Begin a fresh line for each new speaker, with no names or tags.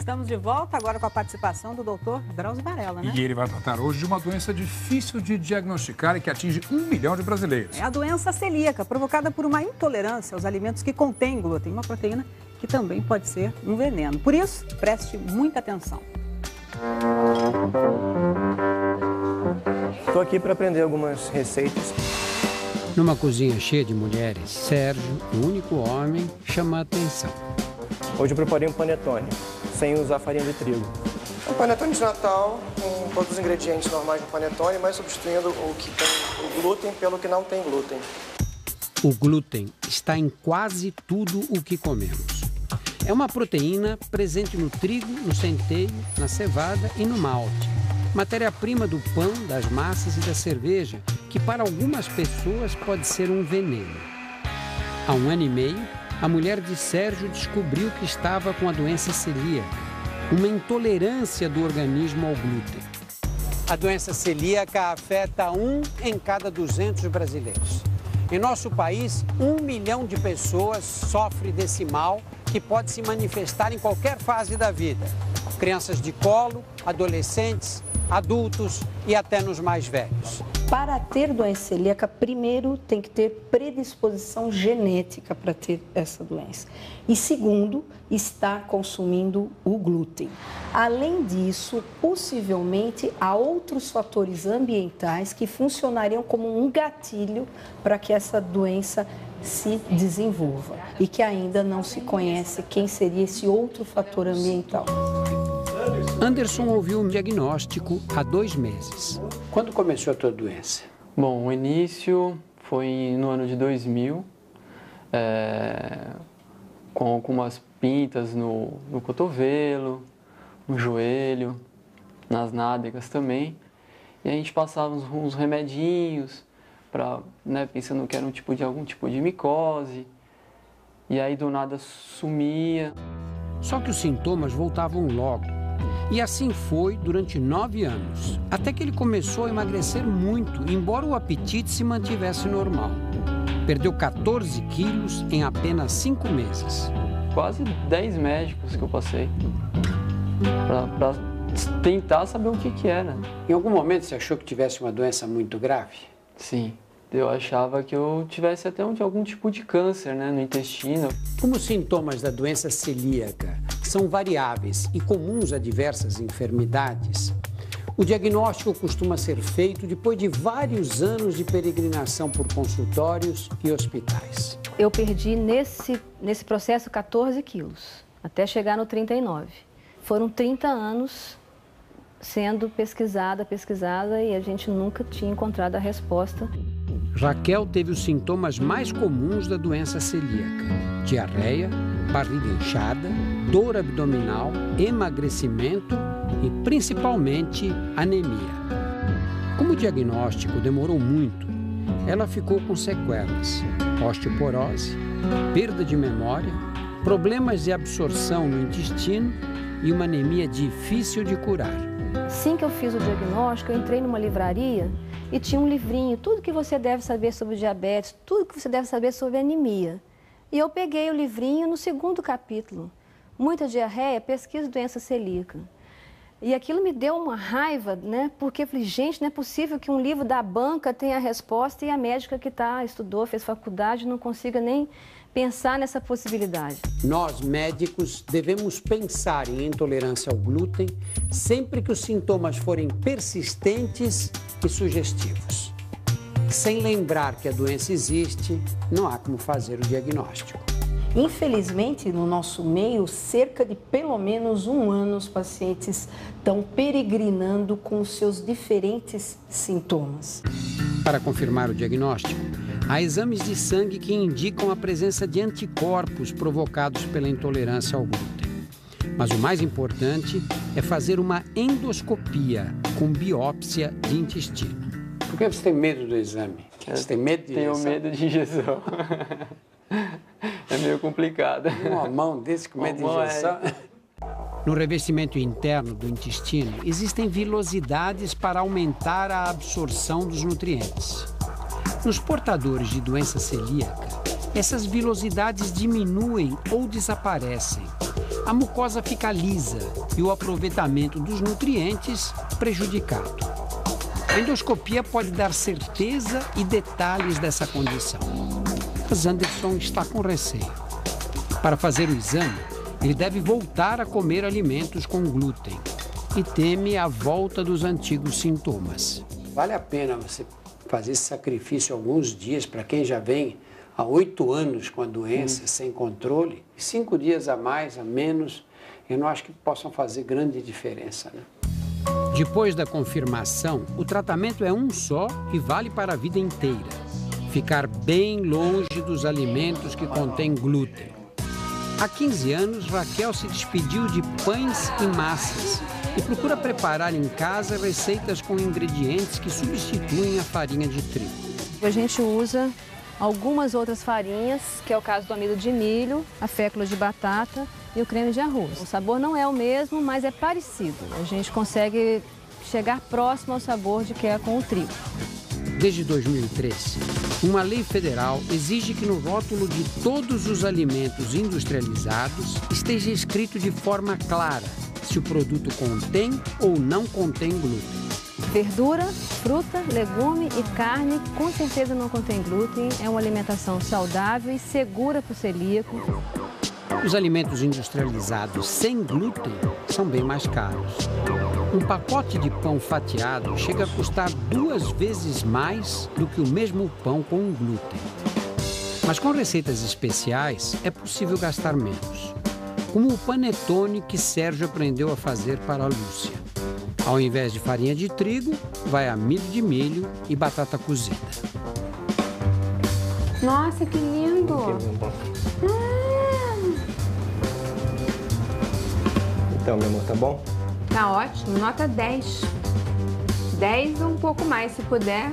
Estamos de volta agora com a participação do Dr. Drauzio Varela, né?
E ele vai tratar hoje de uma doença difícil de diagnosticar e que atinge 1 milhão de brasileiros.
É a doença celíaca, provocada por uma intolerância aos alimentos que contêm glúten, uma proteína que também pode ser um veneno. Por isso, preste muita atenção.
Estou aqui para aprender algumas receitas.
Numa cozinha cheia de mulheres, Sérgio, o único homem, chama a atenção.
Hoje eu preparei um panetone, sem usar farinha de trigo. Um panetone de Natal, com todos os ingredientes normais do panetone, mas substituindo o que tem o glúten pelo que não tem glúten.
O glúten está em quase tudo o que comemos. É uma proteína presente no trigo, no centeio, na cevada e no malte. Matéria-prima do pão, das massas e da cerveja, que para algumas pessoas pode ser um veneno. Há 1 ano e meio, a mulher de Sérgio descobriu que estava com a doença celíaca, uma intolerância do organismo ao glúten. A doença celíaca afeta 1 em cada 200 brasileiros. Em nosso país, 1 milhão de pessoas sofrem desse mal que pode se manifestar em qualquer fase da vida. Crianças de colo, adolescentes, adultos e até nos mais velhos.
Para ter doença celíaca, primeiro tem que ter predisposição genética para ter essa doença. E segundo, estar consumindo o glúten. Além disso, possivelmente há outros fatores ambientais que funcionariam como um gatilho para que essa doença se desenvolva e que ainda não se conhece quem seria esse outro fator ambiental.
Anderson ouviu um diagnóstico há 2 meses. Quando começou a tua doença?
Bom, o início foi no ano de 2000, com algumas pintas no cotovelo, no joelho, nas nádegas também. E a gente passava uns remedinhos, pensando que era algum tipo de micose. E aí do nada sumia.
Só que os sintomas voltavam logo. E assim foi durante 9 anos, até que ele começou a emagrecer muito, embora o apetite se mantivesse normal. Perdeu 14 quilos em apenas 5 meses.
Quase 10 médicos que eu passei para tentar saber o que era.
Em algum momento você achou que tivesse uma doença muito grave?
Sim, eu achava que eu tivesse até algum tipo de câncer, no intestino.
Como os sintomas da doença celíaca são variáveis e comuns a diversas enfermidades, o diagnóstico costuma ser feito depois de vários anos de peregrinação por consultórios e hospitais.
Eu perdi nesse processo 14 quilos, até chegar no 39. Foram 30 anos sendo pesquisada e a gente nunca tinha encontrado a resposta.
Raquel teve os sintomas mais comuns da doença celíaca: diarreia, barriga inchada, dor abdominal, emagrecimento e principalmente anemia. Como o diagnóstico demorou muito, ela ficou com sequelas: osteoporose, perda de memória, problemas de absorção no intestino e uma anemia difícil de curar.
Assim que eu fiz o diagnóstico, eu entrei numa livraria e tinha um livrinho, tudo que você deve saber sobre diabetes, tudo que você deve saber sobre anemia. E eu peguei o livrinho no 2º capítulo, muita diarreia, pesquisa de doença celíaca. E aquilo me deu uma raiva, porque eu falei, gente, não é possível que um livro da banca tenha a resposta e a médica que estudou, fez faculdade, não consiga nem pensar nessa possibilidade.
Nós, médicos, devemos pensar em intolerância ao glúten sempre que os sintomas forem persistentes e sugestivos. Sem lembrar que a doença existe, não há como fazer o diagnóstico.
Infelizmente, no nosso meio, cerca de pelo menos 1 ano os pacientes estão peregrinando com os seus diferentes sintomas.
Para confirmar o diagnóstico, há exames de sangue que indicam a presença de anticorpos provocados pela intolerância ao glúten. Mas o mais importante é fazer uma endoscopia com biópsia de intestino. Por que você tem medo do exame? Você tem medo de injeção?
Tenho medo de injeção. É meio complicado.
Uma mão desse com medo de injeção? No revestimento interno do intestino, existem vilosidades para aumentar a absorção dos nutrientes. Nos portadores de doença celíaca, essas vilosidades diminuem ou desaparecem. a mucosa fica lisa e o aproveitamento dos nutrientes prejudicado. A endoscopia pode dar certeza e detalhes dessa condição. Mas Anderson está com receio. Para fazer o exame, ele deve voltar a comer alimentos com glúten e teme a volta dos antigos sintomas.
Vale a pena você fazer esse sacrifício alguns dias para quem já vem há 8 anos com a doença, sem controle, 5 dias a mais, a menos, eu não acho que possam fazer grande diferença, né?
Depois da confirmação, o tratamento é um só e vale para a vida inteira. Ficar bem longe dos alimentos que contêm glúten. Há 15 anos, Raquel se despediu de pães e massas e procura preparar em casa receitas com ingredientes que substituem a farinha de trigo.
A gente usa algumas outras farinhas, que é o caso do amido de milho, a fécula de batata e o creme de arroz. O sabor não é o mesmo, mas é parecido. A gente consegue chegar próximo ao sabor de que é com o trigo.
Desde 2003, uma lei federal exige que no rótulo de todos os alimentos industrializados esteja escrito de forma clara se o produto contém ou não contém glúten.
Verdura, fruta, legume e carne com certeza não contém glúten. É uma alimentação saudável e segura para o celíaco.
Os alimentos industrializados sem glúten são bem mais caros. Um pacote de pão fatiado chega a custar 2 vezes mais do que o mesmo pão com glúten. Mas com receitas especiais é possível gastar menos. Como o panetone que Sérgio aprendeu a fazer para a Lúcia. Ao invés de farinha de trigo, vai amido de milho e batata cozida.
Nossa, que lindo!
Então, meu amor, tá bom?
Tá ótimo, nota 10. 10 ou um pouco mais, se puder.